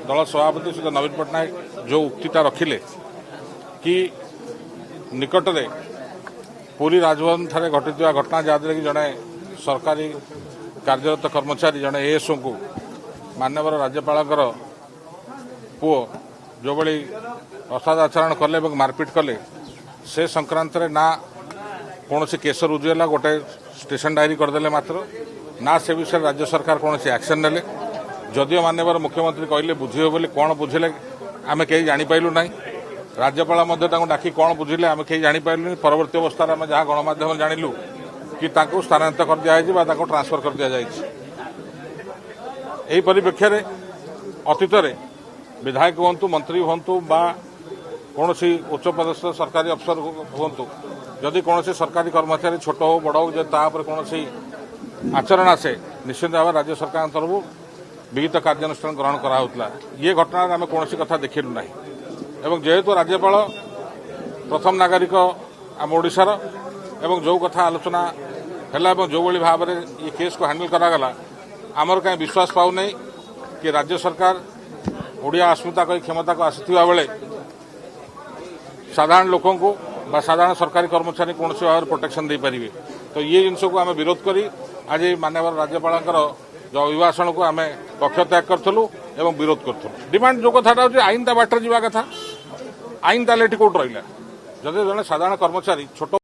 दल सभापति श्री नवीन पट्टनायक जो उक्तिटा रखिले कि निकट में पुरी राजभवन ठारे घटी घटना जहाँद्वारा कि जड़े सरकारी कार्यरत कर्मचारी जड़े एएसओ को माननीय राज्यपाल पुओ जो बड़ी असाद आचरण कले मारपिट कले से संक्रांत ना कौन केस रुजुला गोटे स्टेशन डायरी करदे मात्र ना से विषय राज्य सरकार कौन एक्शन नेले जदिव माननीय मुख्यमंत्री कहले बुझे बोली कौन बुझे आम कहीं जापारू ना राज्यपाल डाकी कौन बुझिले आम कहीं जापारू परवर्ती अवस्था आम जहाँ गणमाध्यम जानलु कि स्थानांतर कर दिया ट्रांसफर कर दि जाए परिप्रेक्षी में अतीत विधायक हूँ मंत्री हूँ बा कौन उच्च पदस्थ सरकारी अफसर हूँ जदि कौन सरकारी कर्मचारी छोट हो बड़ हो तापर कौन आचरण आसे निश्चित भाव राज्य सरकार तरफ विहित कार्यानुष्ठान ग्रहण कराला ये घटना आम कौन कथा देखलु ना एवं जेहेतु राज्यपाल प्रथम नागरिक आम ओडिशार एवं जो कथा आलोचना है जो भाई भाव में ये केस को हैंडल करागला आमर कहीं विश्वास पाऊना कि राज्य सरकार ओडिया अस्मिता कही क्षमता को आसुवा बेले साधारण लोकों को बा साधारण सरकारी कर्मचारी कौन भाव में प्रोटेक्शन दे पारे तो ये जिनस को आम विरोध करी आज माननीय राज्यपाल जो अभिभाषण को आम पक्ष त्याग करूँ एवं विरोध करूँ डिमांड जो कथा आईन ता बाटर जावा कथा आईन ताले कौट रहा जदि जड़े साधारण कर्मचारी छोट